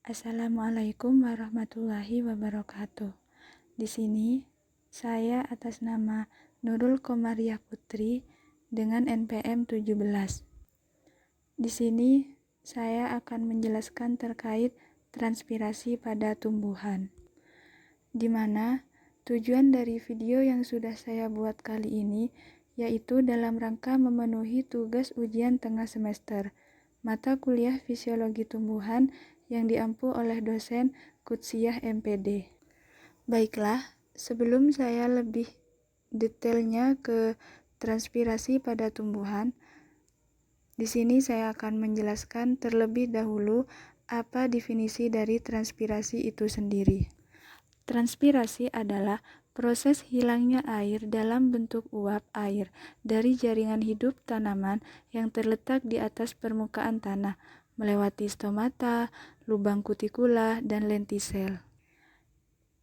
Assalamualaikum warahmatullahi wabarakatuh. Di sini, saya atas nama Nurul Komariah Putri dengan NPM 17. Di sini, saya akan menjelaskan terkait transpirasi pada tumbuhan, di mana tujuan dari video yang sudah saya buat kali ini yaitu dalam rangka memenuhi tugas ujian tengah semester mata kuliah Fisiologi Tumbuhan yang diampu oleh dosen Kutsiyah MPD. Baiklah, sebelum saya lebih detailnya ke transpirasi pada tumbuhan, di sini saya akan menjelaskan terlebih dahulu apa definisi dari transpirasi itu sendiri. Transpirasi adalah proses hilangnya air dalam bentuk uap air dari jaringan hidup tanaman yang terletak di atas permukaan tanah, melewati stomata, lubang kutikula, dan lentisel.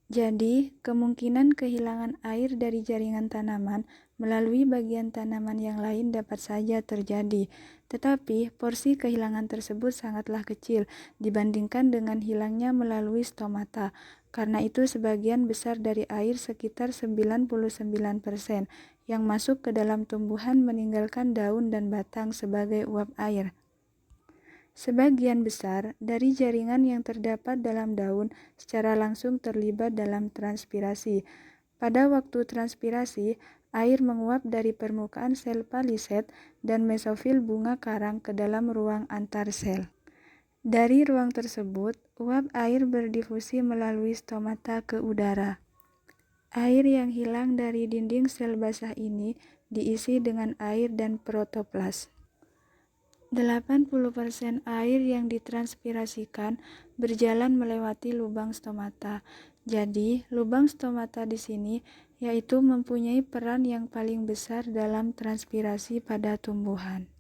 Jadi, kemungkinan kehilangan air dari jaringan tanaman melalui bagian tanaman yang lain dapat saja terjadi, tetapi porsi kehilangan tersebut sangatlah kecil dibandingkan dengan hilangnya melalui stomata. Karena itu sebagian besar dari air sekitar 99% yang masuk ke dalam tumbuhan meninggalkan daun dan batang sebagai uap air. Sebagian besar dari jaringan yang terdapat dalam daun secara langsung terlibat dalam transpirasi. Pada waktu transpirasi, air menguap dari permukaan sel paliset dan mesofil bunga karang ke dalam ruang antar sel. Dari ruang tersebut, uap air berdifusi melalui stomata ke udara. Air yang hilang dari dinding sel basah ini diisi dengan air dan protoplas. 80% air yang ditranspirasikan berjalan melewati lubang stomata. Jadi, lubang stomata di sini yaitu mempunyai peran yang paling besar dalam transpirasi pada tumbuhan.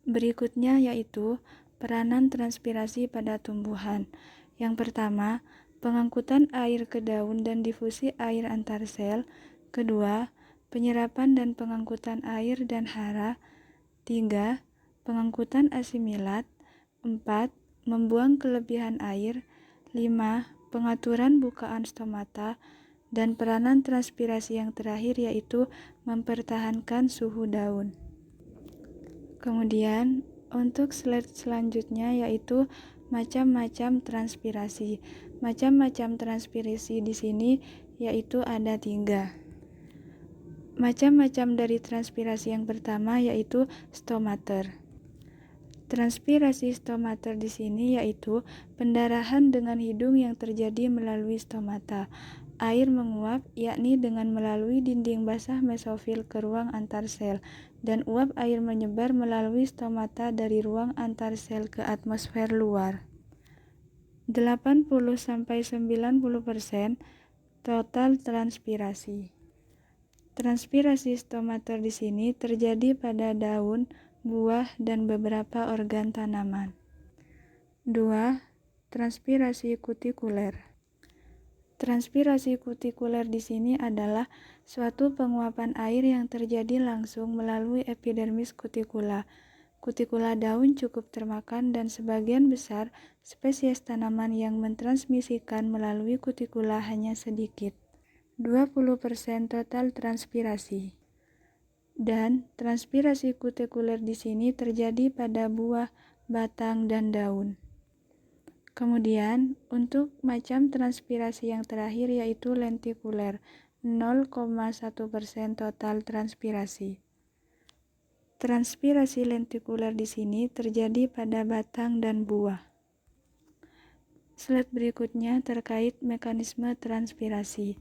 Berikutnya yaitu peranan transpirasi pada tumbuhan. Yang pertama, pengangkutan air ke daun dan difusi air antar sel. Kedua, penyerapan dan pengangkutan air dan hara. 3. Pengangkutan asimilat. 4. Membuang kelebihan air. 5. Pengaturan bukaan stomata. Dan peranan transpirasi yang terakhir yaitu mempertahankan suhu daun. Kemudian, untuk slide selanjutnya yaitu macam-macam transpirasi. Macam-macam transpirasi di sini yaitu ada 3. Macam-macam dari transpirasi yang pertama yaitu stomater. Transpirasi stomater di sini yaitu pendarahan dengan hidung yang terjadi melalui stomata. Air menguap yakni dengan melalui dinding basah mesofil ke ruang antar sel dan uap air menyebar melalui stomata dari ruang antar sel ke atmosfer luar. 80-90% total transpirasi. Transpirasi stomater di sini terjadi pada daun, buah, dan beberapa organ tanaman. 2. Transpirasi kutikuler. Transpirasi kutikuler di sini adalah suatu penguapan air yang terjadi langsung melalui epidermis kutikula. Kutikula daun cukup termakan dan sebagian besar spesies tanaman yang mentransmisikan melalui kutikula hanya sedikit. 20% total transpirasi. Dan transpirasi kutikuler di sini terjadi pada buah, batang, dan daun. Kemudian, untuk macam transpirasi yang terakhir yaitu lentikuler, 0,1% total transpirasi. Transpirasi lentikuler di sini terjadi pada batang dan buah. Slide berikutnya terkait mekanisme transpirasi.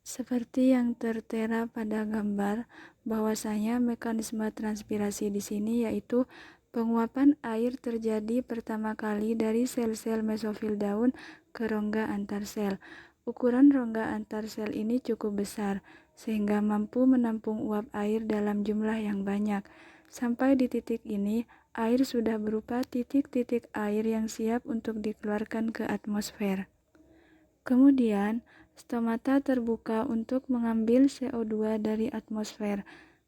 Seperti yang tertera pada gambar, bahwasanya mekanisme transpirasi di sini yaitu penguapan air terjadi pertama kali dari sel-sel mesofil daun ke rongga antar sel. Ukuran rongga antar sel ini cukup besar, sehingga mampu menampung uap air dalam jumlah yang banyak. Sampai di titik ini, air sudah berupa titik-titik air yang siap untuk dikeluarkan ke atmosfer. Kemudian, stomata terbuka untuk mengambil CO2 dari atmosfer.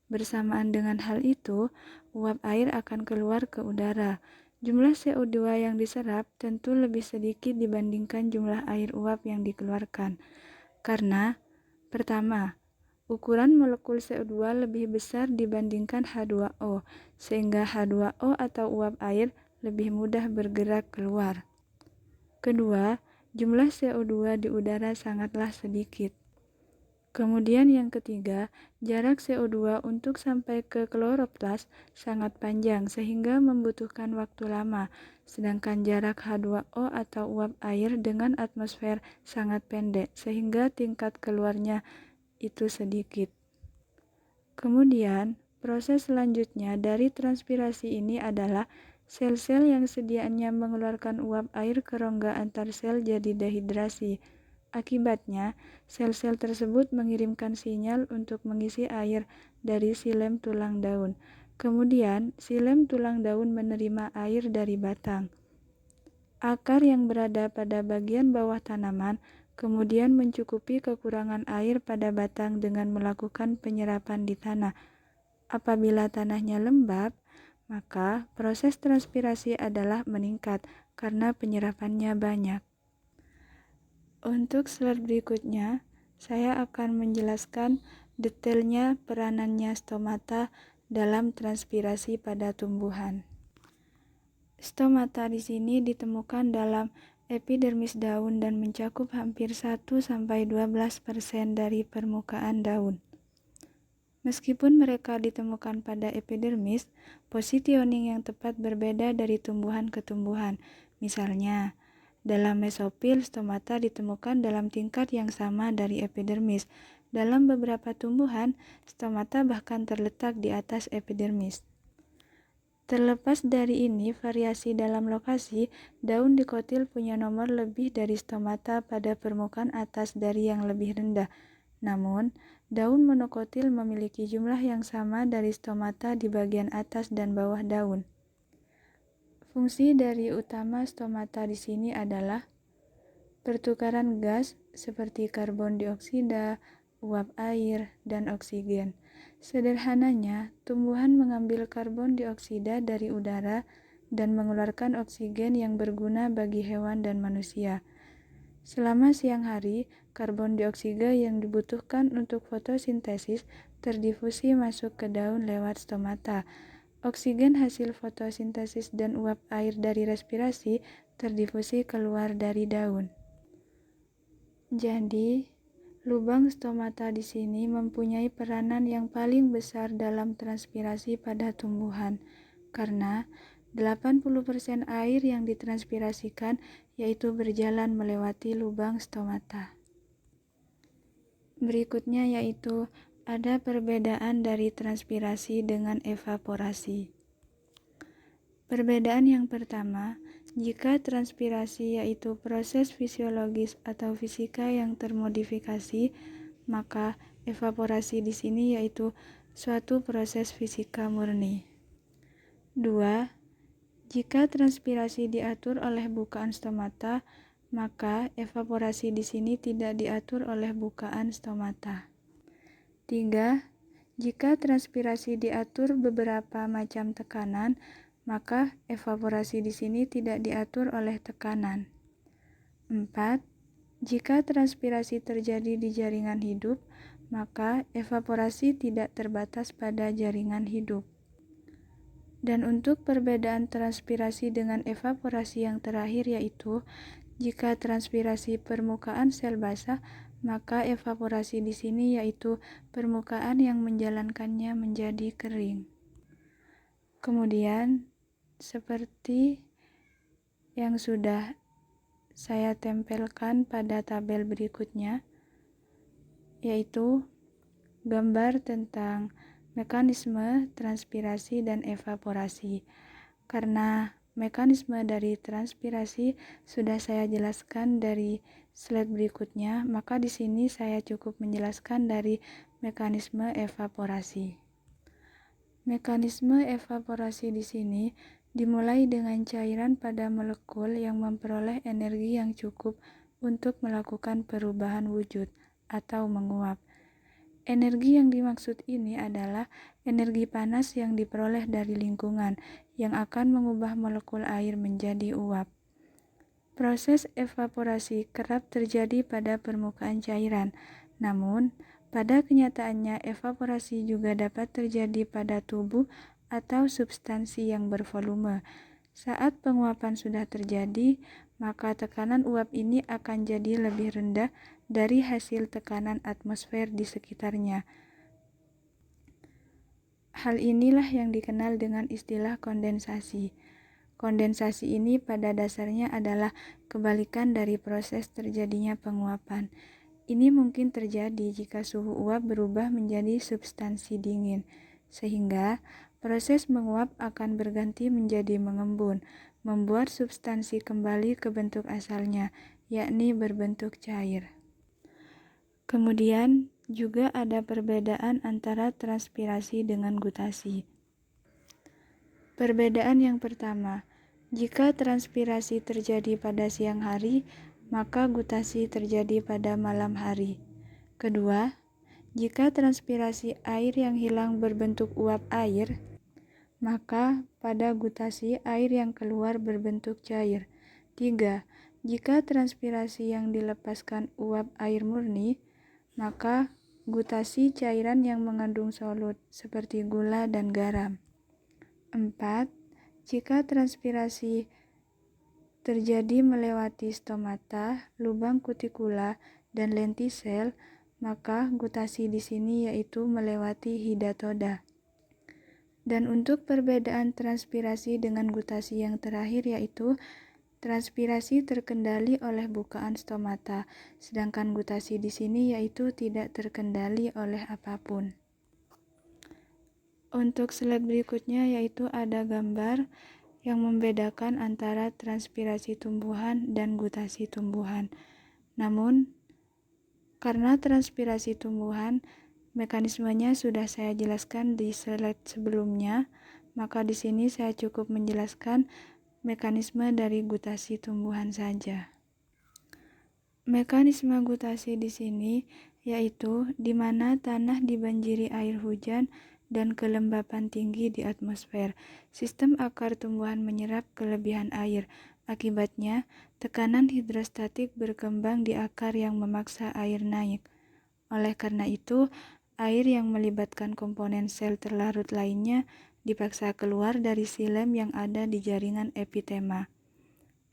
Bersamaan dengan hal itu, uap air akan keluar ke udara. Jumlah CO2 yang diserap tentu lebih sedikit dibandingkan jumlah air uap yang dikeluarkan. Karena, pertama, ukuran molekul CO2 lebih besar dibandingkan H2O, sehingga H2O atau uap air lebih mudah bergerak keluar. Kedua, jumlah CO2 di udara sangatlah sedikit. Kemudian yang ketiga, jarak CO2 untuk sampai ke kloroplas sangat panjang sehingga membutuhkan waktu lama, sedangkan jarak H2O atau uap air dengan atmosfer sangat pendek sehingga tingkat keluarnya itu sedikit. Kemudian, proses selanjutnya dari transpirasi ini adalah sel-sel yang sedianya mengeluarkan uap air ke rongga antar sel jadi dehidrasi. Akibatnya, sel-sel tersebut mengirimkan sinyal untuk mengisi air dari silem tulang daun. Kemudian, silem tulang daun menerima air dari batang. Akar yang berada pada bagian bawah tanaman kemudian mencukupi kekurangan air pada batang dengan melakukan penyerapan di tanah. Apabila tanahnya lembab, maka proses transpirasi adalah meningkat karena penyerapannya banyak. Untuk slide berikutnya, saya akan menjelaskan detailnya peranannya stomata dalam transpirasi pada tumbuhan. Stomata di sini ditemukan dalam epidermis daun dan mencakup hampir 1-12% dari permukaan daun. Meskipun mereka ditemukan pada epidermis, positioning yang tepat berbeda dari tumbuhan ke tumbuhan. Misalnya, dalam mesofil, stomata ditemukan dalam tingkat yang sama dari epidermis. Dalam beberapa tumbuhan, stomata bahkan terletak di atas epidermis. Terlepas dari ini, variasi dalam lokasi, daun dikotil punya nomor lebih dari stomata pada permukaan atas dari yang lebih rendah. Namun, daun monokotil memiliki jumlah yang sama dari stomata di bagian atas dan bawah daun. Fungsi dari utama stomata di sini adalah pertukaran gas seperti karbon dioksida, uap air, dan oksigen. Sederhananya, tumbuhan mengambil karbon dioksida dari udara dan mengeluarkan oksigen yang berguna bagi hewan dan manusia. Selama siang hari, karbon dioksida yang dibutuhkan untuk fotosintesis terdifusi masuk ke daun lewat stomata. Oksigen hasil fotosintesis dan uap air dari respirasi terdifusi keluar dari daun. Jadi, lubang stomata di sini mempunyai peranan yang paling besar dalam transpirasi pada tumbuhan, karena 80% air yang ditranspirasikan yaitu berjalan melewati lubang stomata. Berikutnya yaitu ada perbedaan dari transpirasi dengan evaporasi. Perbedaan yang pertama, jika transpirasi yaitu proses fisiologis atau fisika yang termodifikasi, maka evaporasi di sini yaitu suatu proses fisika murni. 2. Jika transpirasi diatur oleh bukaan stomata, maka evaporasi di sini tidak diatur oleh bukaan stomata. 3. Jika transpirasi diatur beberapa macam tekanan, maka evaporasi di sini tidak diatur oleh tekanan. 4. Jika transpirasi terjadi di jaringan hidup, maka evaporasi tidak terbatas pada jaringan hidup. Dan untuk perbedaan transpirasi dengan evaporasi yang terakhir yaitu, jika transpirasi permukaan sel basah, maka evaporasi di sini yaitu permukaan yang menjalankannya menjadi kering. Kemudian, seperti yang sudah saya tempelkan pada tabel berikutnya, yaitu gambar tentang mekanisme transpirasi dan evaporasi. Karena mekanisme dari transpirasi sudah saya jelaskan dari slide berikutnya, maka di sini saya cukup menjelaskan dari mekanisme evaporasi. Mekanisme evaporasi di sini dimulai dengan cairan pada molekul yang memperoleh energi yang cukup untuk melakukan perubahan wujud atau menguap. Energi yang dimaksud ini adalah energi panas yang diperoleh dari lingkungan yang akan mengubah molekul air menjadi uap. Proses evaporasi kerap terjadi pada permukaan cairan, namun pada kenyataannya evaporasi juga dapat terjadi pada tubuh atau substansi yang bervolume. Saat penguapan sudah terjadi, maka tekanan uap ini akan jadi lebih rendah dari hasil tekanan atmosfer di sekitarnya. Hal inilah yang dikenal dengan istilah kondensasi. Kondensasi ini pada dasarnya adalah kebalikan dari proses terjadinya penguapan. Ini mungkin terjadi jika suhu uap berubah menjadi substansi dingin, sehingga proses menguap akan berganti menjadi mengembun, membuat substansi kembali ke bentuk asalnya, yakni berbentuk cair. Kemudian juga ada perbedaan antara transpirasi dengan gutasi. Perbedaan yang pertama, jika transpirasi terjadi pada siang hari, maka gutasi terjadi pada malam hari. Kedua, jika transpirasi air yang hilang berbentuk uap air, maka pada gutasi air yang keluar berbentuk cair. 3. Jika transpirasi yang dilepaskan uap air murni, maka gutasi cairan yang mengandung solut seperti gula dan garam. 4. Jika transpirasi terjadi melewati stomata, lubang kutikula, dan lentisel, maka gutasi di sini yaitu melewati hidatoda. Dan untuk perbedaan transpirasi dengan gutasi yang terakhir yaitu transpirasi terkendali oleh bukaan stomata, sedangkan gutasi di sini yaitu tidak terkendali oleh apapun. Untuk slide berikutnya yaitu ada gambar yang membedakan antara transpirasi tumbuhan dan gutasi tumbuhan. Namun, karena transpirasi tumbuhan, mekanismenya sudah saya jelaskan di slide sebelumnya, maka di sini saya cukup menjelaskan mekanisme dari gutasi tumbuhan saja. Mekanisme gutasi di sini yaitu di mana tanah dibanjiri air hujan dan kelembapan tinggi di atmosfer. Sistem akar tumbuhan menyerap kelebihan air. Akibatnya, tekanan hidrostatik berkembang di akar yang memaksa air naik. Oleh karena itu, air yang melibatkan komponen sel terlarut lainnya dipaksa keluar dari silem yang ada di jaringan epitema.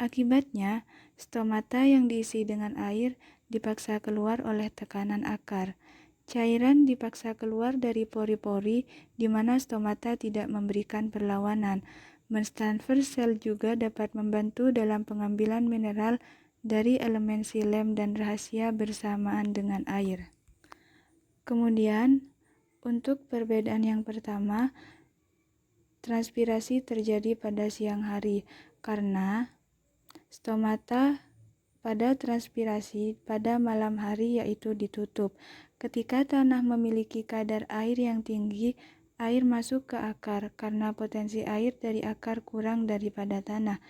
Akibatnya, stomata yang diisi dengan air dipaksa keluar oleh tekanan akar. Cairan dipaksa keluar dari pori-pori di mana stomata tidak memberikan perlawanan. Mentransfer sel juga dapat membantu dalam pengambilan mineral dari elemen silem dan rahasia bersamaan dengan air. Kemudian, untuk perbedaan yang pertama, transpirasi terjadi pada siang hari karena stomata pada transpirasi pada malam hari yaitu ditutup. Ketika tanah memiliki kadar air yang tinggi, air masuk ke akar karena potensi air dari akar kurang daripada tanah.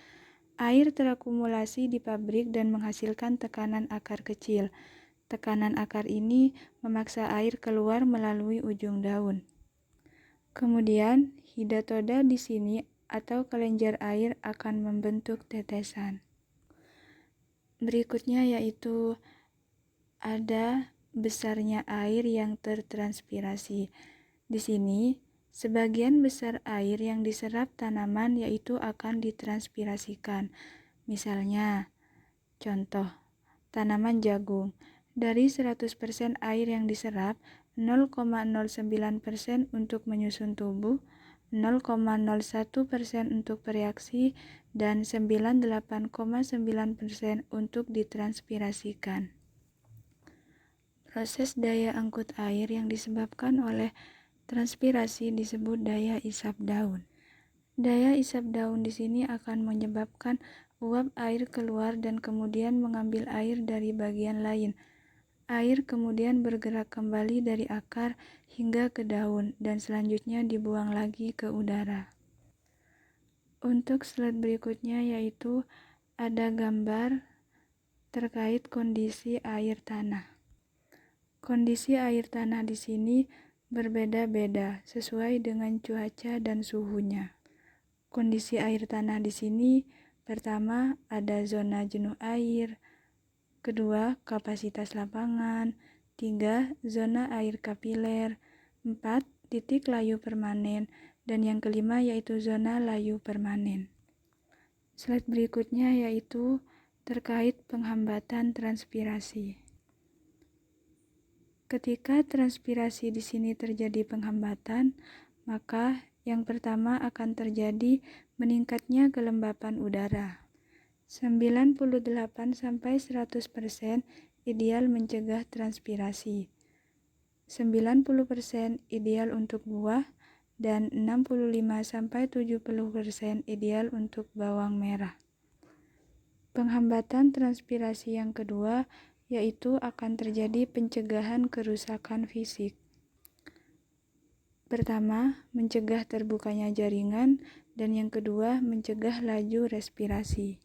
Air terakumulasi di pabrik dan menghasilkan tekanan akar kecil. Tekanan akar ini memaksa air keluar melalui ujung daun. Kemudian, hidatoda di sini atau kelenjar air akan membentuk tetesan. Berikutnya yaitu ada besarnya air yang tertranspirasi. Di sini, sebagian besar air yang diserap tanaman yaitu akan ditranspirasikan. Misalnya, contoh, tanaman jagung. Dari 100% air yang diserap, 0,09% untuk menyusun tubuh, 0,01% untuk bereaksi, dan 98,9% untuk ditranspirasikan. Proses daya angkut air yang disebabkan oleh transpirasi disebut daya isap daun. Daya isap daun di sini akan menyebabkan uap air keluar dan kemudian mengambil air dari bagian lain. Air kemudian bergerak kembali dari akar hingga ke daun dan selanjutnya dibuang lagi ke udara. Untuk slide berikutnya yaitu ada gambar terkait kondisi air tanah. Kondisi air tanah di sini berbeda-beda sesuai dengan cuaca dan suhunya. Kondisi air tanah di sini pertama ada zona jenuh air, kedua kapasitas lapangan, 3 zona air kapiler, 4 titik layu permanen, dan yang kelima yaitu zona layu permanen. Slide berikutnya yaitu terkait penghambatan transpirasi. Ketika transpirasi di sini terjadi penghambatan, maka yang pertama akan terjadi meningkatnya kelembapan udara. 98-100% ideal mencegah transpirasi. 90% ideal untuk buah dan 65-70% ideal untuk bawang merah. Penghambatan transpirasi yang kedua yaitu akan terjadi pencegahan kerusakan fisik. Pertama, mencegah terbukanya jaringan, dan yang kedua, mencegah laju respirasi.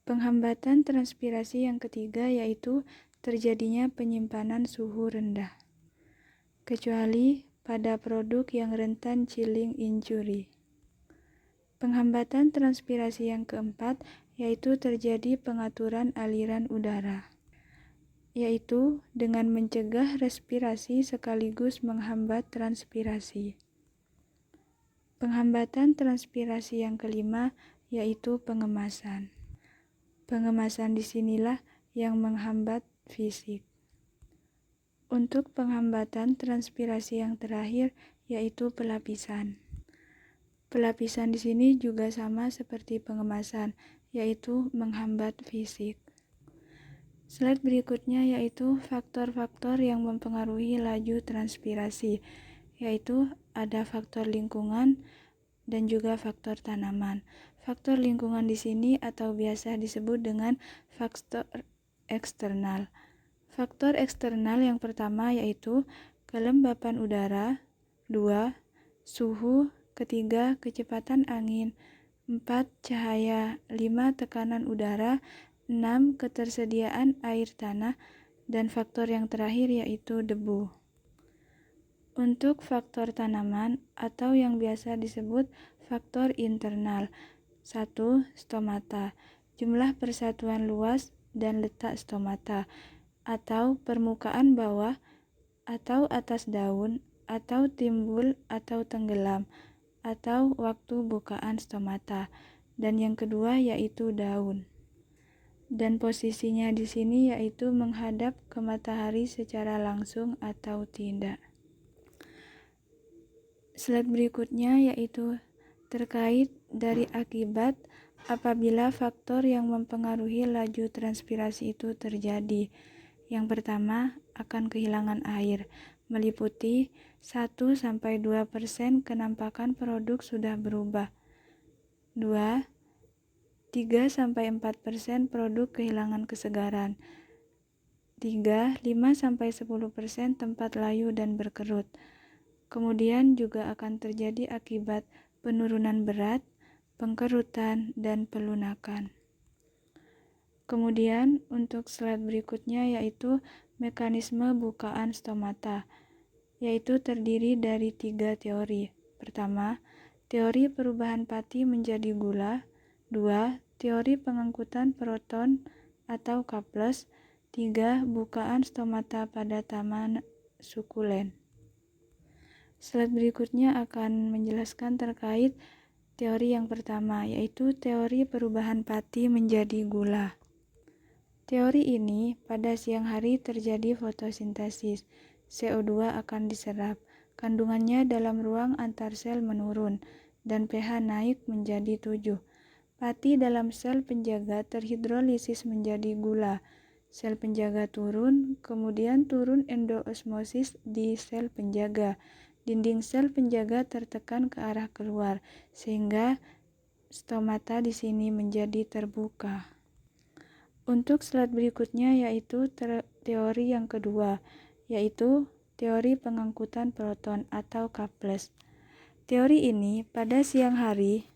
Penghambatan transpirasi yang ketiga yaitu terjadinya penyimpanan suhu rendah, kecuali pada produk yang rentan chilling injury. Penghambatan transpirasi yang keempat yaitu terjadi pengaturan aliran udara, yaitu dengan mencegah respirasi sekaligus menghambat transpirasi. Penghambatan transpirasi yang kelima yaitu pengemasan. Pengemasan disinilah yang menghambat fisik. Untuk penghambatan transpirasi yang terakhir yaitu pelapisan. Pelapisan di sini juga sama seperti pengemasan, yaitu menghambat fisik. Slide berikutnya yaitu faktor-faktor yang mempengaruhi laju transpirasi, yaitu ada faktor lingkungan dan juga faktor tanaman. Faktor lingkungan di sini atau biasa disebut dengan faktor eksternal. Faktor eksternal yang pertama yaitu kelembapan udara, 2. Suhu, ketiga kecepatan angin, 4. Cahaya, 5. Tekanan udara, 6. Ketersediaan air tanah, dan faktor yang terakhir yaitu debu. Untuk faktor tanaman atau yang biasa disebut faktor internal, 1. Stomata, jumlah persatuan luas dan letak stomata, atau permukaan bawah atau atas daun, atau timbul atau tenggelam, atau waktu bukaan stomata, dan yang kedua yaitu daun. Dan posisinya di sini yaitu menghadap ke matahari secara langsung atau tidak. Slide berikutnya yaitu terkait dari akibat apabila faktor yang mempengaruhi laju transpirasi itu terjadi. Yang pertama akan kehilangan air, meliputi 1-2% kenampakan produk sudah berubah. 2. 3-4% produk kehilangan kesegaran. 3. 5-10% tempat layu dan berkerut. Kemudian juga akan terjadi akibat penurunan berat, pengkerutan, dan pelunakan. Kemudian untuk slide berikutnya yaitu mekanisme bukaan stomata, yaitu terdiri dari 3 teori. Pertama, teori perubahan pati menjadi gula. 2. Teori pengangkutan proton atau K+. 3. Bukaan stomata pada taman sukulen. Slide berikutnya akan menjelaskan terkait teori yang pertama, yaitu teori perubahan pati menjadi gula. Teori ini pada siang hari terjadi fotosintesis, CO2 akan diserap, kandungannya dalam ruang antar sel menurun, dan pH naik menjadi 7. Pati dalam sel penjaga terhidrolisis menjadi gula. Sel penjaga turun, kemudian turun endoosmosis di sel penjaga. Dinding sel penjaga tertekan ke arah keluar, sehingga stomata di sini menjadi terbuka. Untuk slide berikutnya yaitu teori yang kedua, yaitu teori pengangkutan proton atau K+. Teori ini pada siang hari,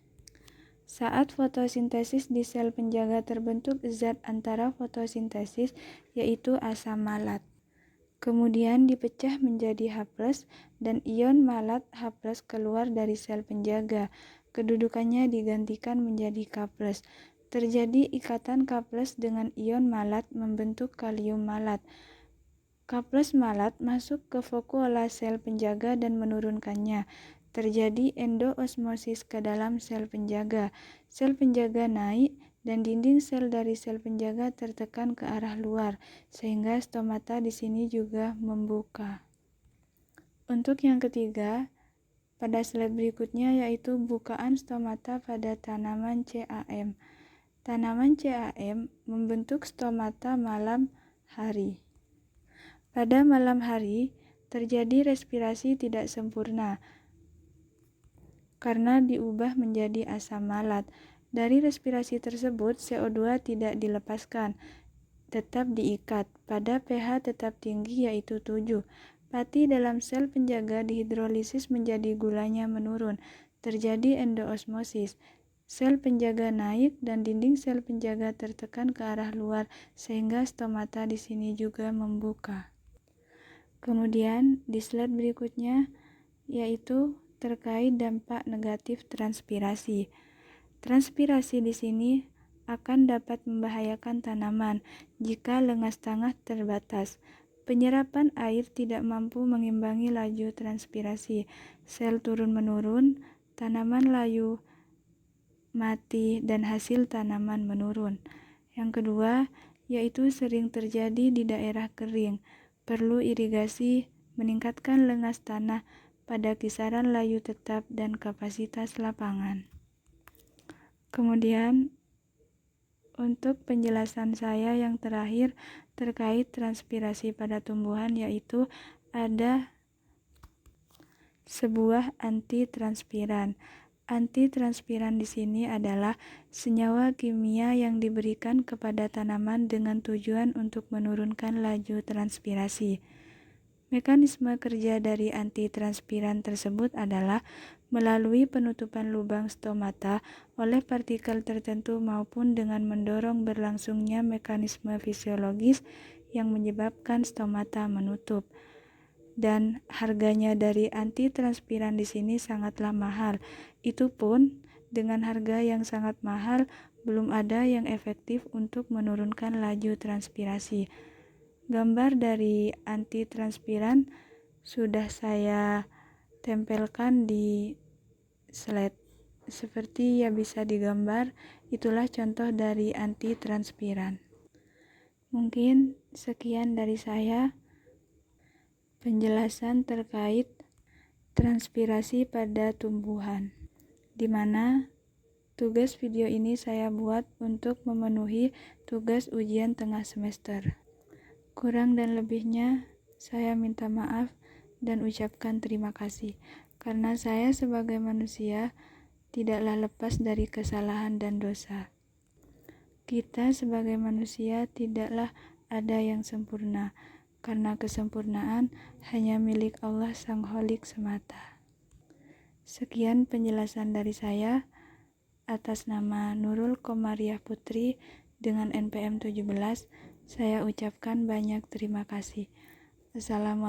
saat fotosintesis di sel penjaga terbentuk zat antara fotosintesis yaitu asam malat. kemudian dipecah menjadi H+ dan ion malat H+ keluar dari sel penjaga. Kedudukannya digantikan menjadi K+. Terjadi ikatan K+ dengan ion malat membentuk kalium malat. K+ malat masuk ke vakuola sel penjaga dan menurunkannya. Terjadi endoosmosis ke dalam sel penjaga. Sel penjaga naik dan dinding sel dari sel penjaga tertekan ke arah luar, sehingga stomata di sini juga membuka. Untuk yang ketiga, pada slide berikutnya yaitu bukaan stomata pada tanaman CAM. Tanaman CAM membentuk stomata malam hari. Pada malam hari, terjadi respirasi tidak sempurna karena diubah menjadi asam malat. Dari respirasi tersebut, CO2 tidak dilepaskan, tetap diikat pada pH tetap tinggi yaitu 7. Pati dalam sel penjaga dihidrolisis menjadi gulanya menurun. Terjadi endoosmosis. Sel penjaga naik dan dinding sel penjaga tertekan ke arah luar sehingga stomata di sini juga membuka. Kemudian di slide berikutnya yaitu terkait dampak negatif transpirasi. Transpirasi di sini akan dapat membahayakan tanaman jika lengas tanah terbatas. Penyerapan air tidak mampu mengimbangi laju transpirasi. Sel turun-menurun, tanaman layu, mati, dan hasil tanaman menurun. Yang kedua, yaitu sering terjadi di daerah kering. Perlu irigasi, meningkatkan lengas tanah pada kisaran layu tetap dan kapasitas lapangan. Kemudian, untuk penjelasan saya yang terakhir terkait transpirasi pada tumbuhan yaitu ada sebuah antitranspiran. Antitranspiran di sini adalah senyawa kimia yang diberikan kepada tanaman dengan tujuan untuk menurunkan laju transpirasi. Mekanisme kerja dari antitranspiran tersebut adalah melalui penutupan lubang stomata oleh partikel tertentu maupun dengan mendorong berlangsungnya mekanisme fisiologis yang menyebabkan stomata menutup. Dan harganya dari antitranspiran di sini sangatlah mahal. Itu pun dengan harga yang sangat mahal belum ada yang efektif untuk menurunkan laju transpirasi. Gambar dari antitranspiran sudah saya tempelkan di slide. Seperti yang bisa digambar, itulah contoh dari antitranspiran. Mungkin sekian dari saya penjelasan terkait transpirasi pada tumbuhan, di mana tugas video ini saya buat untuk memenuhi tugas ujian tengah semester. Kurang dan lebihnya saya minta maaf dan ucapkan terima kasih, karena saya sebagai manusia tidaklah lepas dari kesalahan dan dosa. Kita sebagai manusia tidaklah ada yang sempurna, karena kesempurnaan hanya milik Allah Sang Kholik semata. Sekian penjelasan dari saya atas nama Nurul Komariah Putri dengan NPM 17. Saya ucapkan banyak terima kasih. Assalamualaikum.